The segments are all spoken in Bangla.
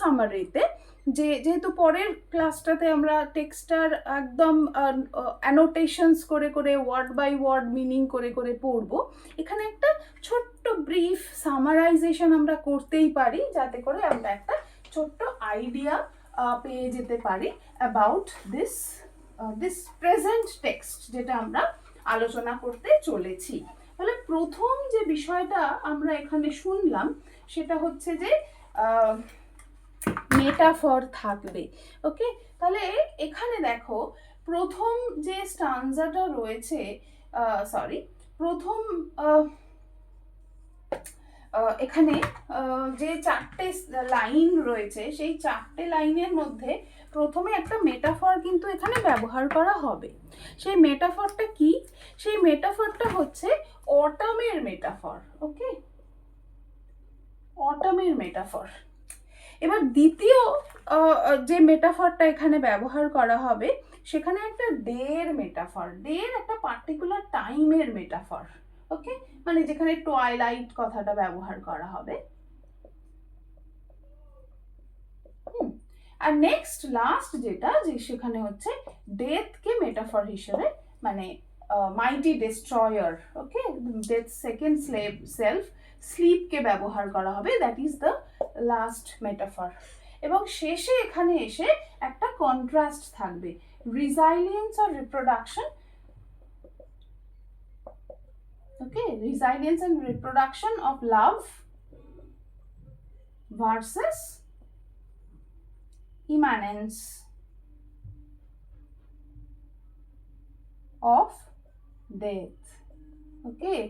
সামারিতে যেহেতু পরের ক্লাসটাতে আমরা টেক্সটার একদম অ্যানোটেশনস করে করে ওয়ার্ড বাই ওয়ার্ড মিনিং করে করে পড়বো, এখানে একটা ছোট্ট ব্রিফ সামারাইজেশন আমরা করতেই পারি, যাতে করে আমরা একটা ছোট্ট আইডিয়া পেয়ে যেতে পারি অ্যাবাউট দিস প্রেজেন্ট টেক্সট যেটা আমরা আলোচনা করতে চলেছি। তাহলে প্রথম যে বিষয়টা আমরা এখানে শুনলাম সেটা হচ্ছে যে মেটাফর থাকবে। ওকে, তাহলে এখানে দেখো প্রথম যে স্টানজাটা রয়েছে, প্রথম এখানে যে 4টে লাইন রয়েছে, সেই 4টে লাইনের মধ্যে প্রথমে একটা মেটাফর কিন্তু এখানে ব্যবহার করা হবে। সেই মেটাফরটা কি? সেই মেটাফরটা হচ্ছে অটামের মেটাফর। ওকে, অটামের মেটাফর। এবার দ্বিতীয় যে মেটাফরটা এখানে ব্যবহার করা হবে সেখানে একটা ডের মেটাফর, ডের একটা পার্টিকুলার টাইমের মেটাফর। ওকে, মানে যেখানে টুয়াইলাইট কথাটা ব্যবহার করা হবে। আর নেক্সট লাস্ট যেটা, যে সেখানে হচ্ছে ডেথকে মেটাফর হিসেবে, মানে মাইটি ডিস্ট্রয়ার, ওকে, ডেথ সেকেন্ড সেলফ স্লিপকে ব্যবহার করা হবে, that is the last metaphor. এবং শেষে এখানে এসে একটা কন্ট্রাস্ট থাকবে, রিজাইলিয়েন্স আর reproduction. Okay, resilience and reproduction of love versus immanence of death. Okay,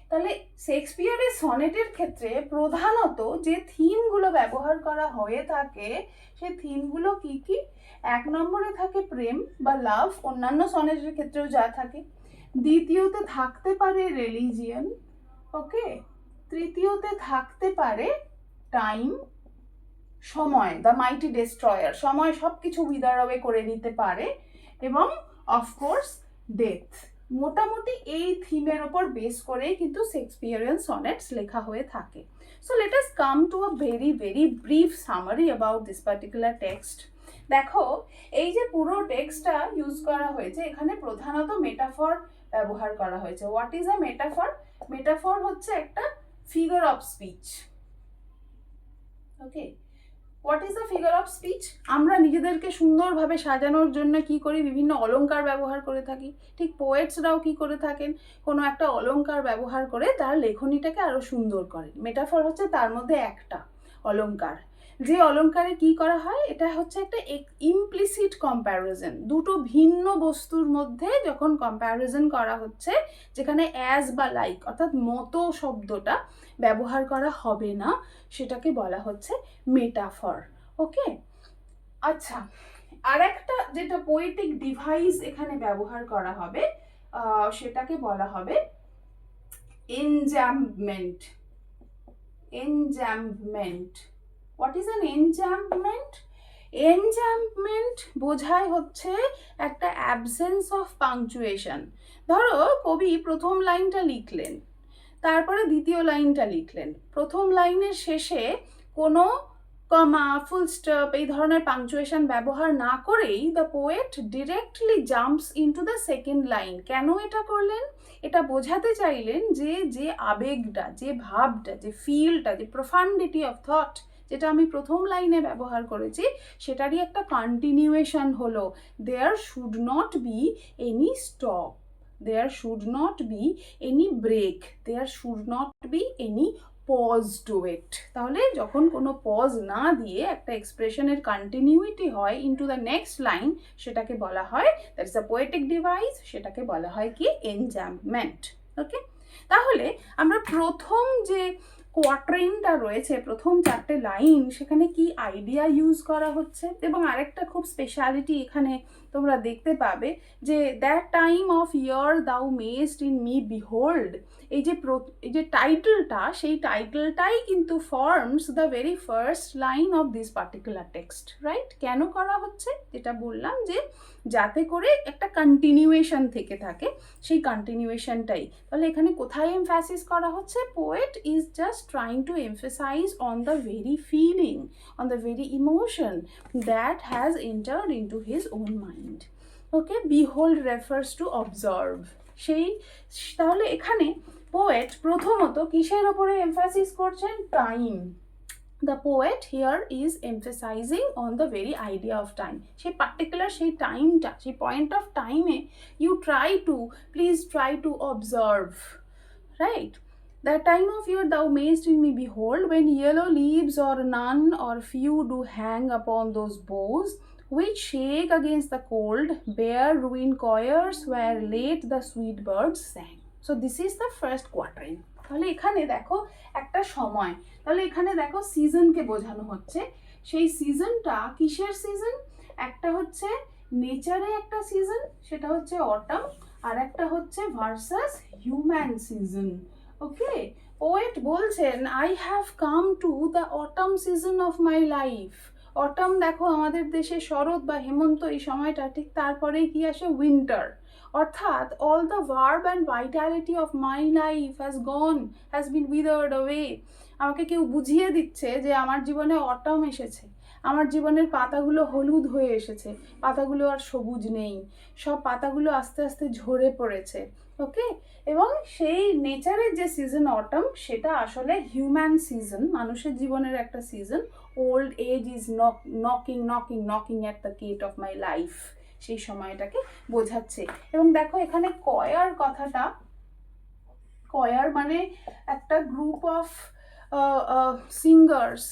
তাহলে শেক্সপিয়ারের সনেটের ক্ষেত্রে প্রধানত যে থিমগুলো ব্যবহার করা হয়ে থাকে, সেই থিমগুলো কি কি? 1 নম্বরে থাকে প্রেম বা লাভ, অন্যান্য সনেটের ক্ষেত্রেও যা থাকে। দ্বিতীয়তে থাকতে পারে রিলিজিয়ন। ওকে, তৃতীয়তে থাকতে পারে টাইম, সময়, দ্য মাইটি ডিস্ট্রয়ার, সময় সব কিছু উইদার অ্যাওয়ে করে নিতে পারে, এবং অফকোর্স ডেথ। মোটামুটি এই থিমের ওপর বেস করেই কিন্তু শেক্সপিয়ারিয়ান সনেটস লেখা হয়ে থাকে। So let us come to a very very brief summary about this particular text. দেখো, এই যে পুরো টেক্সটটা ইউজ করা হয়েছে, এখানে প্রধানত মেটাফর ব্যবহার করা হয়েছে। What is a metaphor? Metaphor হচ্ছে একটা figure of speech. Okay, what is the figure of speech? আমরা নিজেদেরকে সুন্দরভাবে সাজানোর জন্য কি করি? বিভিন্ন অলংকার ব্যবহার করে থাকি। ঠিক পোয়েটসরাও কি করে থাকেন? কোনো একটা অলংকার ব্যবহার করে তার লেখনীটাকে আরো সুন্দর করেন। মেটাফর হচ্ছে তার মধ্যে একটা অলংকার। যে অলংকারে কি করা হয়, এটা হচ্ছে একটা ইমপ্লিসিট কম্প্যারিজন। দুটো ভিন্ন বস্তুর মধ্যে যখন কম্প্যারিজন করা হচ্ছে, যেখানে অ্যাজ বা লাইক অর্থাৎ মতো শব্দটা ব্যবহার করা হবে না, সেটাকে বলা হচ্ছে মেটাফর। ওকে, আচ্ছা, আর একটা যেটা পোয়েটিক ডিভাইস এখানে ব্যবহার করা হবে, সেটাকে বলা হবে এনজাম্পমেন্ট। এনজাম্পমেন্ট। What is an enjambment? Enjambment বোঝায় হচ্ছে একটা অ্যাবসেন্স অফ পাংচুয়েশন। ধরো কবি প্রথম লাইনটা লিখলেন, তারপরে দ্বিতীয় লাইনটা লিখলেন, প্রথম লাইনের শেষে কোনো কমা, ফুল স্টপ এই ধরনের পাংচুয়েশন ব্যবহার না করেই the poet directly jumps into the second line. কেন এটা করলেন? এটা বোঝাতে চাইলেন যে আবেগটা, যে ভাবটা, যে ফিলটা, যে প্রোফান্ডিটি অফ থট যেটা আমি প্রথম লাইনে ব্যবহার করেছি, সেটারই একটা কন্টিনিউয়েশন হলো। There should not be any stop, there should not be any break, there should not be any pause to it. তাহলে যখন কোনো পজ না দিয়ে একটা এক্সপ্রেশনের কন্টিনিউইটি হয় ইনটু দ্য নেক্সট লাইন, সেটাকে বলা হয়, that is a poetic device, সেটাকে বলা হয় কি? এনজাম্পমেন্ট। ওকে, তাহলে আমরা প্রথম যে কোয়াট্রেনটা রয়েছে, প্রথম 4টে লাইন, সেখানে কি আইডিয়া ইউজ করা হচ্ছে। এবং আরেকটা খুব স্পেশালিটি এখানে তোমরা দেখতে পাবে, যে দ্যাট টাইম অফ ইয়ার দাউ মেস্ট ইন মি বিহোল্ড, এই যে টাইটেলটা, সেই টাইটেলটাই কিন্তু forms the very first line of this particular text, right? কেন করা হচ্ছে? যেটা বললাম যে যাতে করে একটা কন্টিনিউয়েশন থেকে থাকে, সেই কন্টিনিউয়েশনটাই। তাহলে এখানে কোথায় এমফ্যাসিস করা হচ্ছে? Poet is just trying to emphasize on the very feeling, on the very emotion that has entered into his own mind. Okay, behold refers to observe. তাহলে এখানে পোয়েট প্রথমত কিসের ওপরে এমফাসিস করছেন? Time. The poet here is emphasizing on the very idea of time. সেই পার্টিকুলার সেই টাইমটা, সেই পয়েন্ট অফ টাইমে please try to observe, right? The time of year thou mayst in me behold, when yellow leaves or none or few do hang upon those boughs, which shake against the cold, bare ruined choirs where late the sweet birds sang. So this is the first quatrain. তাহলে এখানে দেখো একটা সময়, তাহলে এখানে দেখো সিজনকে বোঝানো হচ্ছে। সেই সিজনটা কিসের সিজন? একটা হচ্ছে নেচারে একটা সিজন, সেটা হচ্ছে অটাম, আর একটা হচ্ছে versus human season. Okay, poet বলছেন I have come to the autumn season of my life. Autumn দেখো আমাদের দেশে শরৎ বা হেমন্ত এই সময়টা, ঠিক তারপরেই কি আসে? উইন্টার। অর্থাৎ all the verb and Vitality of my life has been উইদার্ড away. আমাকে কেউ বুঝিয়ে দিচ্ছে যে আমার জীবনে অটাম এসেছে, আমার জীবনের পাতাগুলো হলুদ হয়ে এসেছে, পাতাগুলো আর সবুজ নেই, সব পাতাগুলো আস্তে আস্তে ঝরে পড়েছে। ওকে, এবং সেই নেচারের যে সিজন অটাম, সেটা আসলে হিউম্যান সিজন, মানুষের জীবনের একটা season. Old age is knocking at the gate of my life, সেই সময়টাকে বোঝাচ্ছে। এবং দেখো এখানে কয়ার কথাটা, কয়ার মানে একটা গ্রুপ অফ সিঙ্গার্স,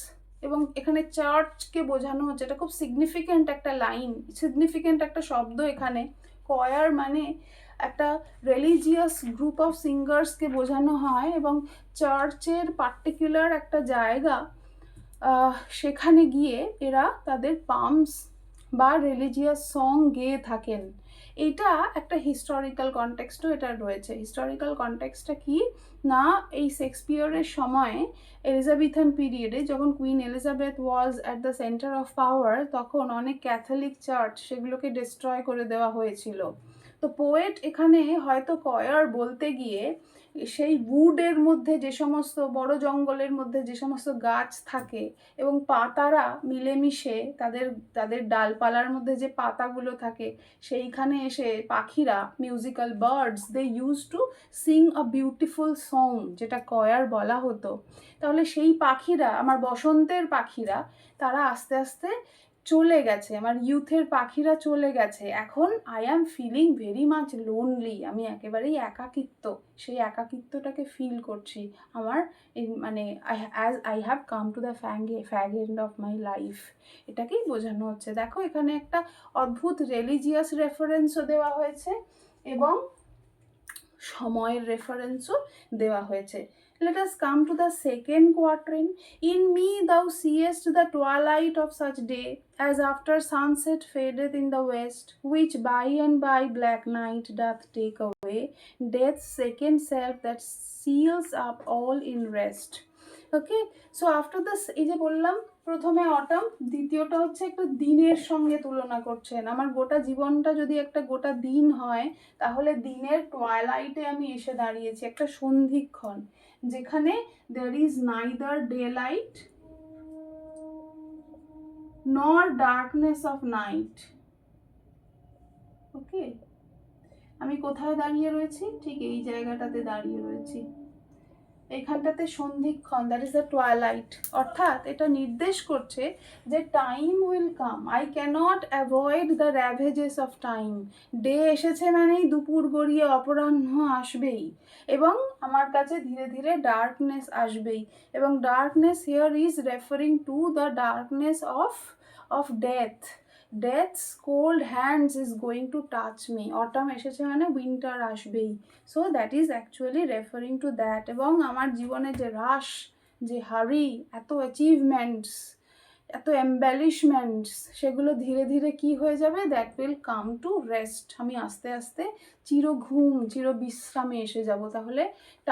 এবং এখানে চার্চকে বোঝানো হচ্ছে। এটা খুব সিগনিফিক্যান্ট একটা লাইন, সিগনিফিক্যান্ট একটা শব্দ এখানে। কয়ার মানে একটা রিলিজিয়াস গ্রুপ অফ সিঙ্গার্সকে বোঝানো হয়, এবং চার্চের পার্টিকুলার একটা জায়গা, সেখানে গিয়ে এরা তাদের পামস বা রিলিজিয়াস সং গেয়ে থাকেন। এটা একটা হিস্টোরিক্যাল কনটেক্সটও এটা রয়েছে। হিস্টোরিক্যাল কনটেক্সটটা কি না, এই শেক্সপিয়ারের সময়ে এলিজাবেথান পিরিয়ডে, যখন queen Elizabeth was at the centre of power, তখন অনেক ক্যাথলিক চার্চ সেগুলোকে ডিস্ট্রয় করে দেওয়া হয়েছিল। তো পোয়েট এখানে হয়তো কয়ার বলতে গিয়ে সেই উডের মধ্যে, যে সমস্ত বড় জঙ্গলের মধ্যে যে সমস্ত গাছ থাকে এবং পাতারা মিলেমিশে তাদের ডালপালার মধ্যে যে পাতাগুলো থাকে, সেইখানে এসে পাখিরা, musical birds, they use to sing a beautiful song, যেটা কয়ার বলা হতো। তাহলে সেই পাখিরা, আমার বসন্তের পাখিরা, তারা আস্তে আস্তে চলে গেছে, আমার ইউথের পাখিরা চলে গেছে। এখন I am feeling very much lonely, আমি একেবারেই একাকিত্ব, সেই একাকিত্বটাকে ফিল করছি। আমার মানে I have come to the fag end of my life, এটাকেই বোঝানো হচ্ছে। দেখো এখানে একটা অদ্ভুত রিলিজিয়াস রেফারেন্সও দেওয়া হয়েছে এবং সময়ের রেফারেন্সও দেওয়া হয়েছে। Let us come to the second quatrain. In me thou seest the twilight of such day, as after sunset fadeth in the west, which by and by black night doth take away, death's second self that seals up all in rest. Okay, so after this, এই যে বললাম প্রথমে অটাম, দ্বিতীয়টা হচ্ছে একটা দিনের সঙ্গে তুলনা করছেন। আমার গোটা জীবনটা যদি একটা গোটা দিন হয়, তাহলে দিনের টুয়াইলাইটে আমি এসে দাঁড়িয়েছি, একটা সন্ধিক্ষণ, যেখানে there is neither daylight nor darkness of night. ওকে, আমি কোথায় দাঁড়িয়ে রয়েছি? ঠিক এই জায়গাটাতে দাঁড়িয়ে রয়েছি, এখানটাতে সন্ধিক্ষণ, দ্যাট ইজ দ্য টুয়াইলাইট। অর্থাৎ এটা নির্দেশ করছে যে time will come, I cannot avoid the ravages of time. Day এসেছে মানেই দুপুর গড়িয়ে অপরাহ্ন আসবেই, এবং আমার কাছে ধীরে ধীরে ডার্কনেস আসবেই। এবং darkness here is referring to the darkness of death. Death's cold hands is going to touch me. Autumn এসেছে মানে উইন্টার আসবেই। So that is actually referring to that. এবং আমার জীবনে যে রাশ, যে হারি, এত অ্যাচিভমেন্টস, এত এম্বেলিশমেন্টস, সেগুলো ধীরে ধীরে কি হয়ে যাবে, that will come to rest. আমি আস্তে আস্তে চির বিশ্রামে এসে যাব। তাহলে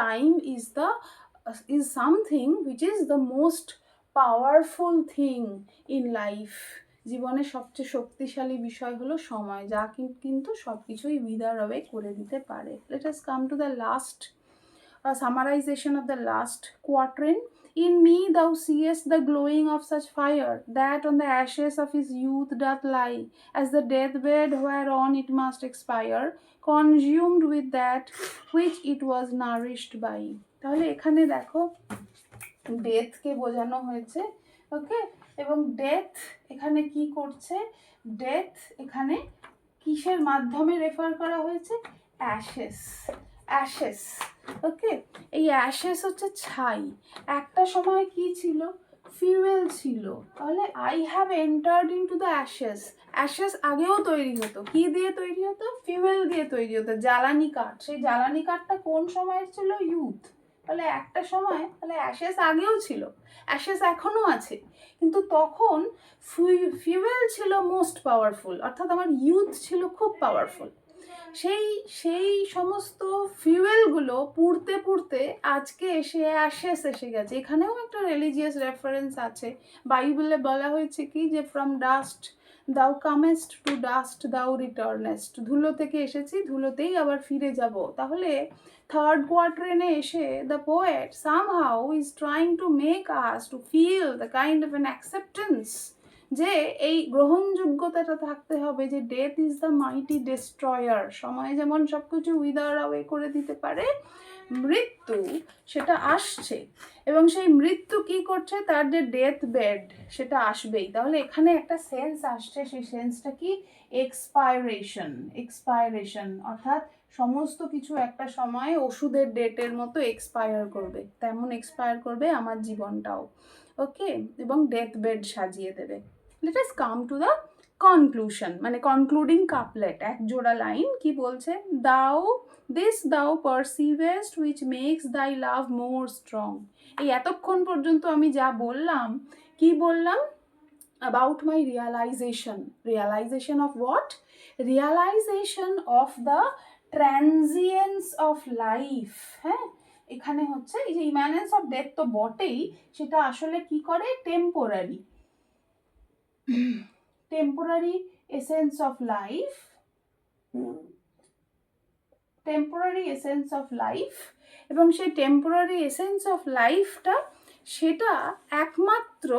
time is something which is the most powerful thing in life. জীবনের সবচেয়ে শক্তিশালী বিষয় হলো সময়, যা কিন্তু সব কিছুই উইদার অ্যাওয়ে করে দিতে পারে। Let us come to the last summarization of the last quatrain. In me thou seest the glowing of such fire, that on the ashes of his youth doth lie, as the deathbed whereon it must expire, consumed with that which it was nourished by. তাহলে এখানে দেখো ডেথকে বোঝানো হয়েছে, ওকে, এবং ডেথ এখানে কি করছে, ডেথ এখানে কিসের মাধ্যমে রেফার করা হয়েছে, অ্যাশেস, অ্যাশেস, ওকে। এই অ্যাশেস হচ্ছে ছাই, একটা সময় কি ছিল, ফিউয়েল ছিল। তাহলে I have entered into the Ashes. Ashes আগেও তৈরি হতো, কি দিয়ে তৈরি হতো, ফিউয়েল দিয়ে তৈরি হতো, জ্বালানি কাঠ। সেই জ্বালানি কাঠটা কোন সময়ের ছিল, ইউথ। তাহলে একটা সময়, তাহলে অ্যাশেস আগেও ছিল, অ্যাশেস এখনও আছে, কিন্তু তখন ফিউয়েল ছিল মোস্ট পাওয়ারফুল, অর্থাৎ আমার ইউথ ছিল খুব পাওয়ারফুল। সেই সমস্ত ফিউয়েলগুলো পুড়তে পুড়তে আজকে এসে অ্যাশেস এসে গেছে। এখানেও একটা রিলিজিয়াস রেফারেন্স আছে, বাইবেলে বলা হয়েছে কি, যে ফ্রম ডাস্ট দাও কামেস্ট টু ডাস্ট দাও রিটার্নেস্ট, ধুলো থেকে এসেছি, ধুলোতেই আবার ফিরে যাব। তাহলে থার্ড কোয়ার্টারে এসে the poet somehow is trying to make us to feel the kind of an acceptance, যে এই গ্রহণযোগ্যতাটা থাকতে হবে যে death is the mighty destroyer. সময় যেমন সব কিছু উইদার অ্যাওয়ে করে দিতে পারে, মৃত্যু সেটা আসছে, এবং সেই মৃত্যু কি করছে, তার যে ডেথ বেড সেটা আসবেই। তাহলে এখানে একটা সেন্স আসছে, সেই সেন্সটা কি, এক্সপাইরেশন, এক্সপাইরেশন, অর্থাৎ সমস্ত কিছু একটা সময় ওষুধের ডেটের মতো এক্সপায়ার করবে, তেমন এক্সপায়ার করবে আমার জীবনটাও, ওকে, এবং ডেথ বেড সাজিয়ে দেবে। Let us come to the conclusion, মানে কনক্লুডিং কাপলেট, এক জোড়া লাইন কি বলছে, দিস দাও পারসিভেস্ট হুইচ মেক্স দাই লাভ মোর স্ট্রং। এই এতক্ষণ পর্যন্ত আমি যা বললাম, কি বললাম, about my realization of what, realization of the transience of life। হ্যাঁ, এখানে হচ্ছে এই যে ইম্যানেন্স অফ ডেথ তো বটেই, সেটা আসলে কি করে, temporary essence of life, temporary essence of life, এবং সেই টেম্পোরারি এসেন্স অফ লাইফটা সেটা একমাত্র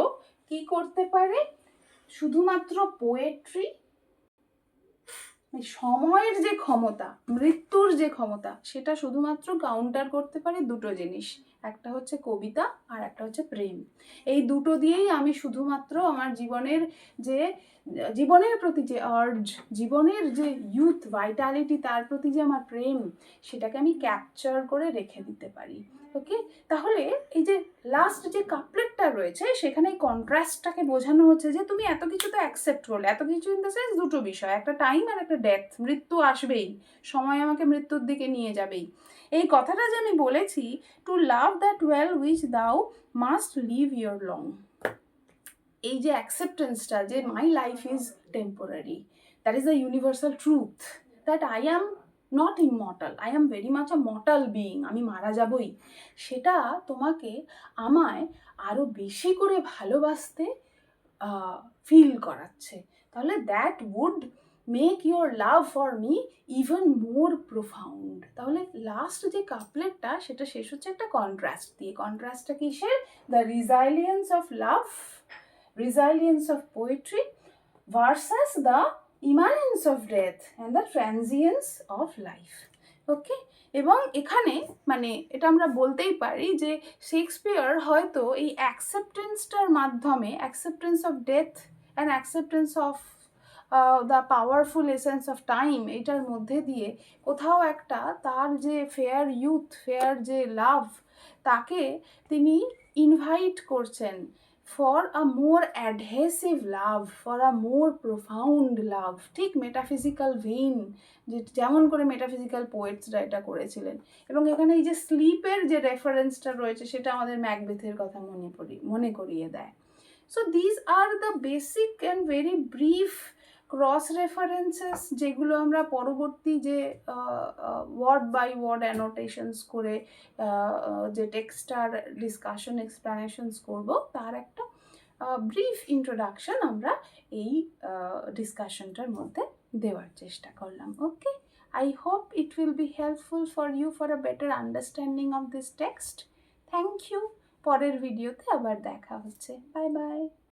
কি করতে পারে, শুধুমাত্র পোয়েট্রি, সময়ের যে ক্ষমতা, মৃত্যুর যে ক্ষমতা, সেটা শুধুমাত্র কাউন্টার করতে পারে দুটো জিনিস, একটা হচ্ছে কবিতা আর একটা হচ্ছে প্রেম। এই দুটো দিয়েই আমি শুধুমাত্র আমার জীবনের প্রতি যে আর্জ, জীবনের যে ইউথ ভাইটালিটি, তার প্রতি যে আমার প্রেম, সেটাকে আমি ক্যাপচার করে রেখে দিতে পারি, ওকে। তাহলে এই যে লাস্ট যে কাপলেটটা রয়েছে, সেখানে এই কন্ট্রাস্টটাকে বোঝানো হচ্ছে যে তুমি এত কিছু তো অ্যাকসেপ্ট করলে, এত কিছু ইন দ্য সেন্স দুটো বিষয়, একটা টাইম আর একটা ডেথ, মৃত্যু আসবেই, সময় আমাকে মৃত্যুর দিকে নিয়ে যাবেই। এই কথাটা যে আমি বলেছি, to love that well which thou must leave your long, এই যে অ্যাকসেপ্টেন্সটা যে my life is temporary, that is the universal truth, that I am not immortal, I am very much a mortal being, আমি মারা যাবই, সেটা তোমাকে আমায় আরও বেশি করে ভালোবাসতে ফিল করাচ্ছে। তাহলে that would make your love for me even more profound. তাহলে লাস্ট যে কাপলেটটা, সেটা শেষ হচ্ছে একটা কন্ট্রাস্ট দিয়ে। কন্ট্রাস্টটা কিসের, the resilience of love, resilience of poetry versus the immanence of death and the transience of life, ওকে। এবং এখানে মানে এটা আমরা বলতেই পারি যে শেক্সপিয়ার হয়তো এই অ্যাকসেপ্টেন্সটার মাধ্যমে, acceptance of death and acceptance of the powerful essence of time, এটার মধ্যে দিয়ে কোথাও একটা তার যে ফেয়ার ইউথ, ফেয়ার যে লাভ, তাকে তিনি ইনভাইট করছেন for a more adhesive love, for a more profound love, ঠিক মেটাফিজিক্যাল ভেইন, যেমন করে মেটাফিজিক্যাল পোয়েটসরা এটা করেছিলেন। এবং এখানে এই যে স্লিপের যে রেফারেন্সটা রয়েছে, সেটা আমাদের ম্যাকবেথের কথা মনে করিয়ে দেয়। So these are the basic and very brief cross references যেগুলো আমরা পরবর্তী যে ওয়ার্ড বাই ওয়ার্ড অ্যানোটেশনস করে যে টেক্সটার ডিসকাশন এক্সপ্লানেশনস করব তার একটা ব্রিফ ইন্ট্রোডাকশন আমরা এই ডিসকাশনটার মধ্যে দেওয়ার চেষ্টা করলাম। ওকে, I hope it will be helpful for you for a better understanding of this text. Thank you. পরের ভিডিওতে আবার দেখা হচ্ছে। Bye bye.